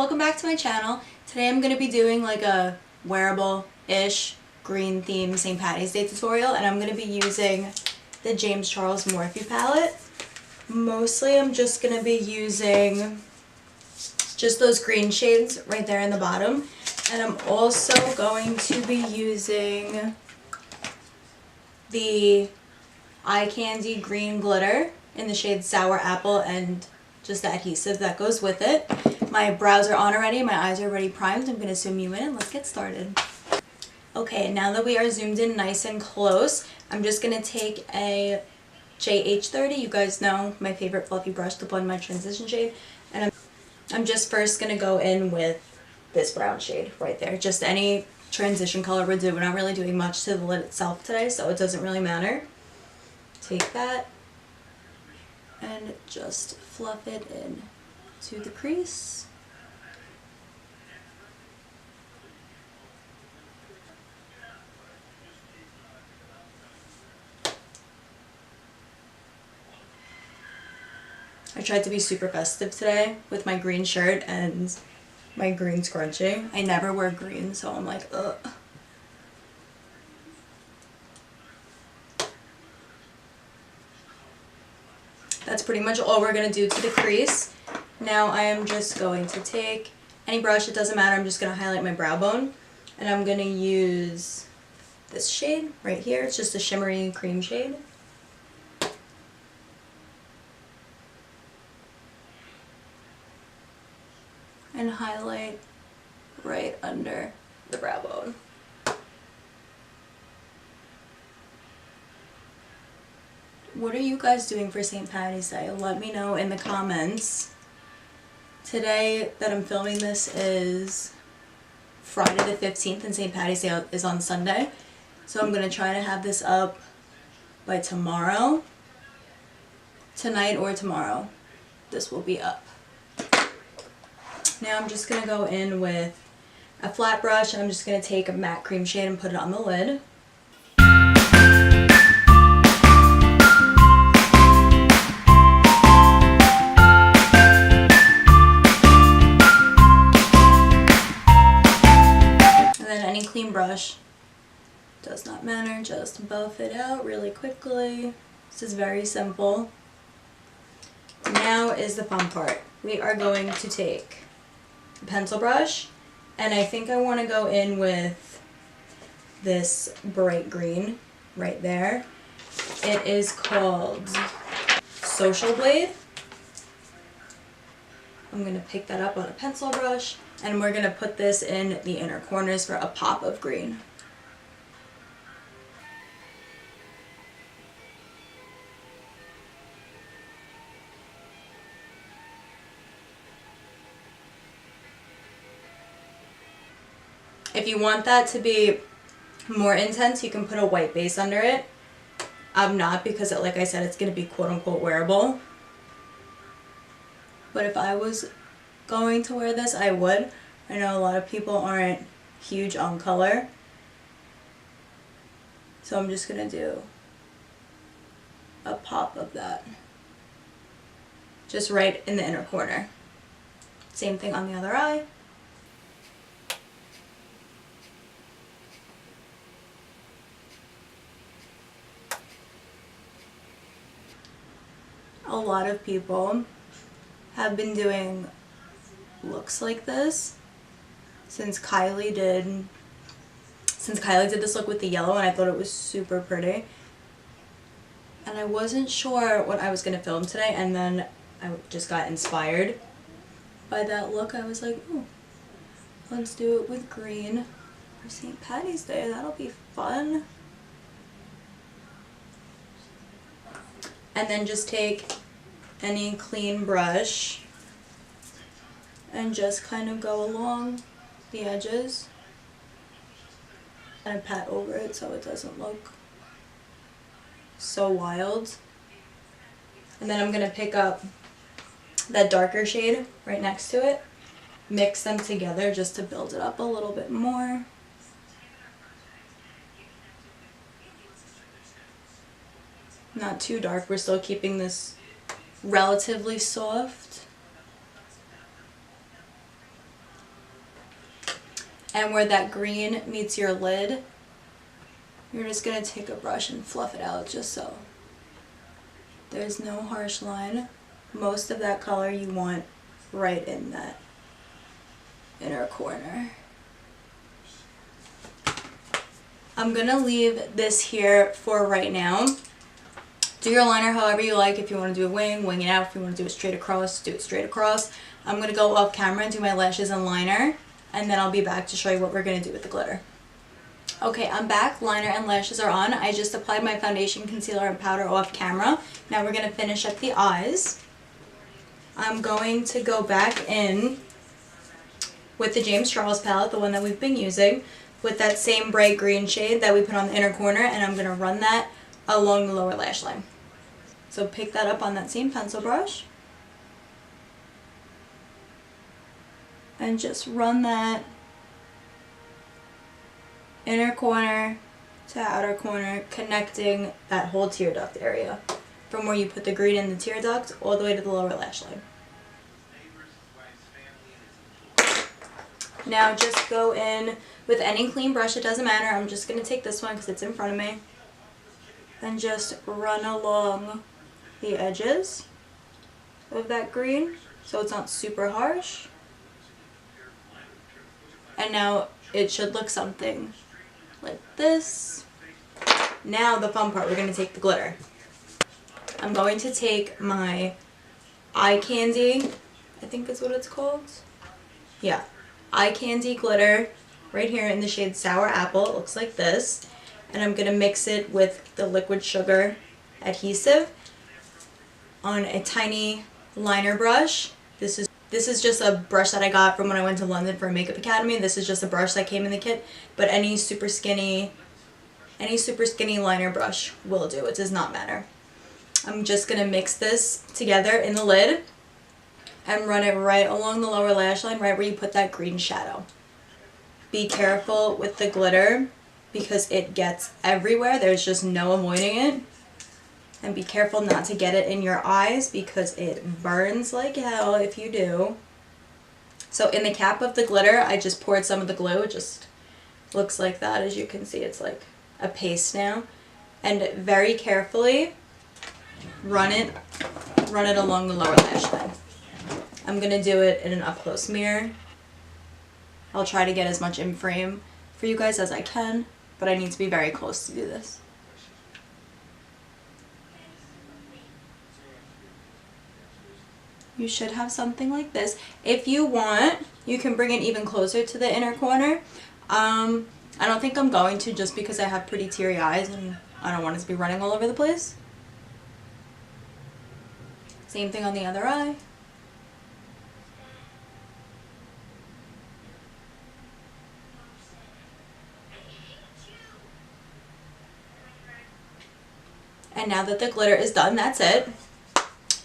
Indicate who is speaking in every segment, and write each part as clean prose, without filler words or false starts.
Speaker 1: welcome back to my channel. Today I'm going to be doing like a wearable-ish green theme St. Patty's Day tutorial, and I'm going to be using the James Charles Morphe palette. Mostly I'm just going to be using just those green shades right there in the bottom, and I'm also going to be using the Eye Candy green glitter in the shade Sour Apple and just the adhesive that goes with it. My brows are on already, my eyes are already primed. I'm going to zoom you in and let's get started. Okay, now that we are zoomed in nice and close, I'm just going to take a JH30, you guys know my favorite fluffy brush to blend my transition shade, and I'm just first going to go in with this brown shade right there. Just any transition color would do. We're not really doing much to the lid itself today, so it doesn't really matter. Take that and just fluff it in to the crease. I tried to be super festive today with my green shirt and my green scrunchie. I never wear green, so I'm like, ugh. That's pretty much all we're going to do to the crease. Now I am just going to take any brush, it doesn't matter, I'm just going to highlight my brow bone. And I'm going to use this shade right here. It's just a shimmery cream shade. And highlight right under the brow bone. What are you guys doing for St. Patty's Day? Let me know in the comments. Today that I'm filming this is Friday the 15th and St. Patty's Day is on Sunday. So I'm going to try to have this up by tomorrow. Tonight or tomorrow. This will be up. Now I'm just going to go in with a flat brush and I'm just going to take a matte cream shade and put it on the lid. Clean brush, does not matter, just buff it out really quickly. This is very simple. Now is the fun part. We are going to take a pencil brush, and I think I want to go in with this bright green right there. It is called Social Blade. I'm going to pick that up on a pencil brush, and we're going to put this in the inner corners for a pop of green. If you want that to be more intense, you can put a white base under it. I'm not, because like I said, it's going to be quote-unquote wearable. But if I was going to wear this, I would. I know a lot of people aren't huge on color. So I'm just going to do a pop of that. Just right in the inner corner. Same thing on the other eye. A lot of people have been doing looks like this since Kylie did this look with the yellow, and I thought it was super pretty. And I wasn't sure what I was going to film today, and then I just got inspired by that look. I was like, ooh, let's do it with green for St. Patty's Day. That'll be fun. And then just take any clean brush and just kind of go along the edges and pat over it so it doesn't look so wild. And then I'm going to pick up that darker shade right next to it, mix them together just to build it up a little bit more. Not too dark, we're still keeping this relatively soft. And where that green meets your lid, you're just going to take a brush and fluff it out just so there's no harsh line. Most of that color you want right in that inner corner. I'm going to leave this here for right now. Do your liner however you like. If you want to do a wing, wing it out. If you want to do it straight across, do it straight across. I'm going to go off camera and do my lashes and liner, and then I'll be back to show you what we're going to do with the glitter. Okay, I'm back. Liner and lashes are on. I just applied my foundation, concealer, and powder off camera. Now we're going to finish up the eyes. I'm going to go back in with the James Charles palette, the one that we've been using, with that same bright green shade that we put on the inner corner, and I'm going to run that along the lower lash line. So pick that up on that same pencil brush and just run that inner corner to outer corner, connecting that whole tear duct area from where you put the green in the tear duct all the way to the lower lash line. Now just go in with any clean brush, it doesn't matter. I'm just going to take this one because it's in front of me and just run along the edges of that green so it's not super harsh. And now it should look something like this. Now the fun part, we're going to take the glitter. I'm going to take my Eye Candy, I think is what it's called. Yeah, Eye Candy glitter right here in the shade Sour Apple. It looks like this. And I'm going to mix it with the liquid sugar adhesive on a tiny liner brush. This is just a brush that I got from when I went to London for a makeup academy. This is just a brush that came in the kit, but any super skinny liner brush will do. It does not matter. I'm just going to mix this together in the lid and run it right along the lower lash line, right where you put that green shadow. Be careful with the glitter because it gets everywhere. There's just no avoiding it. And be careful not to get it in your eyes because it burns like hell if you do. So in the cap of the glitter, I just poured some of the glue. It just looks like that. As you can see, it's like a paste now. And very carefully run it along the lower lash line. I'm going to do it in an up-close mirror. I'll try to get as much in frame for you guys as I can, but I need to be very close to do this. You should have something like this. If you want, you can bring it even closer to the inner corner. I don't think I'm going to, just because I have pretty teary eyes and I don't want it to be running all over the place. Same thing on the other eye. And now that the glitter is done, that's it.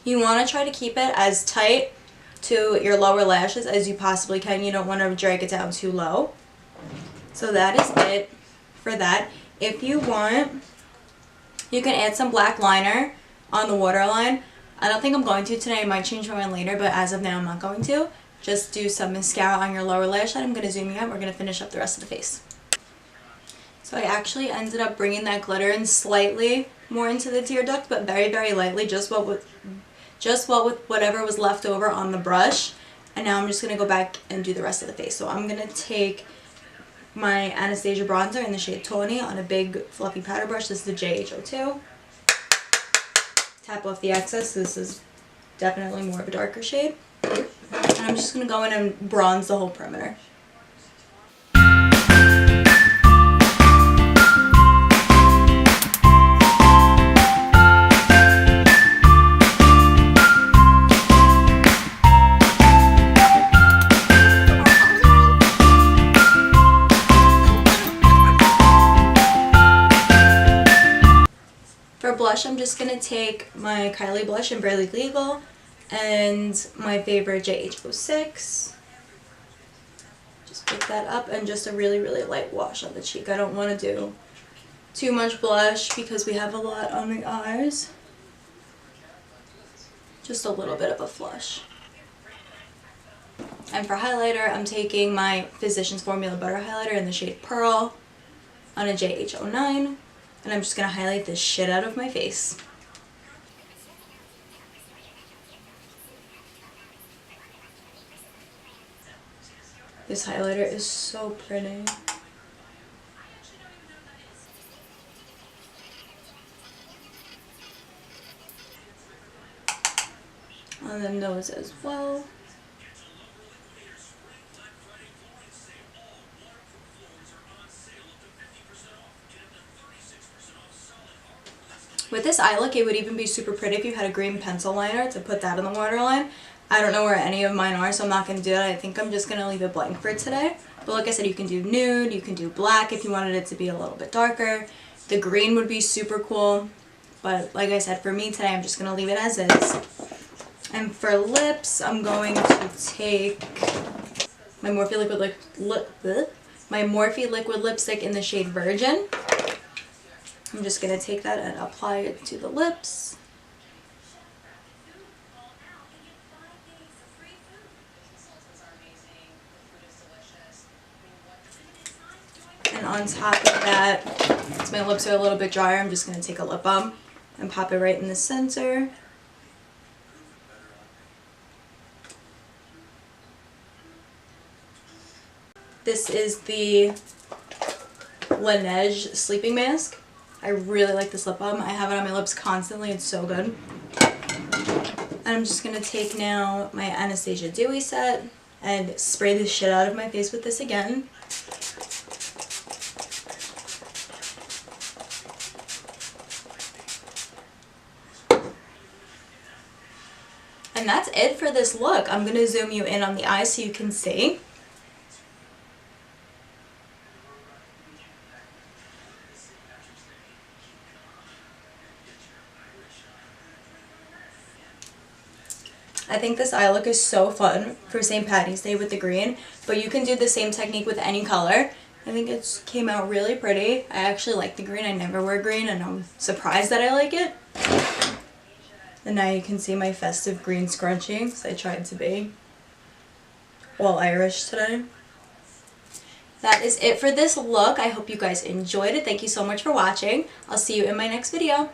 Speaker 1: You want to try to keep it as tight to your lower lashes as you possibly can. You don't want to drag it down too low. So that is it for that. If you want, you can add some black liner on the waterline. I don't think I'm going to today. I might change my mind later, but as of now, I'm not going to. Just do some mascara on your lower lash line. I'm going to zoom you out. We're going to finish up the rest of the face. So I actually ended up bringing that glitter in slightly more into the tear duct, but very, very lightly, just what with whatever was left over on the brush. And now I'm just going to go back and do the rest of the face. So I'm going to take my Anastasia bronzer in the shade Tawny on a big fluffy powder brush. This is the JH02. Tap off the excess. This is definitely more of a darker shade. And I'm just going to go in and bronze the whole perimeter. Blush, I'm just going to take my Kylie blush in Barely Legal and my favorite JH06. Just pick that up and just a really, really light wash on the cheek. I don't want to do too much blush because we have a lot on the eyes. Just a little bit of a flush. And for highlighter, I'm taking my Physicians Formula Butter Highlighter in the shade Pearl on a JH09. And I'm just going to highlight this shit out of my face. This highlighter is so pretty. On the nose as well. With this eye look, it would even be super pretty if you had a green pencil liner to put that in the waterline. I don't know where any of mine are, so I'm not going to do that. I think I'm just going to leave it blank for today. But like I said, you can do nude, you can do black if you wanted it to be a little bit darker. The green would be super cool. But like I said, for me today, I'm just going to leave it as is. And for lips, I'm going to take my Morphe liquid lipstick in the shade Virgin. I'm just going to take that and apply it to the lips. And on top of that, since my lips are a little bit drier, I'm just going to take a lip balm and pop it right in the center. This is the Laneige Sleeping Mask. I really like this lip balm. I have it on my lips constantly. It's so good. And I'm just going to take now my Anastasia Dewy set and spray the shit out of my face with this again. And that's it for this look. I'm going to zoom you in on the eyes so you can see. I think this eye look is so fun for St. Patty's Day with the green, but you can do the same technique with any color. I think it came out really pretty. I actually like the green. I never wear green, and I'm surprised that I like it. And now you can see my festive green scrunchie, because I tried to be all Irish today. That is it for this look. I hope you guys enjoyed it. Thank you so much for watching. I'll see you in my next video.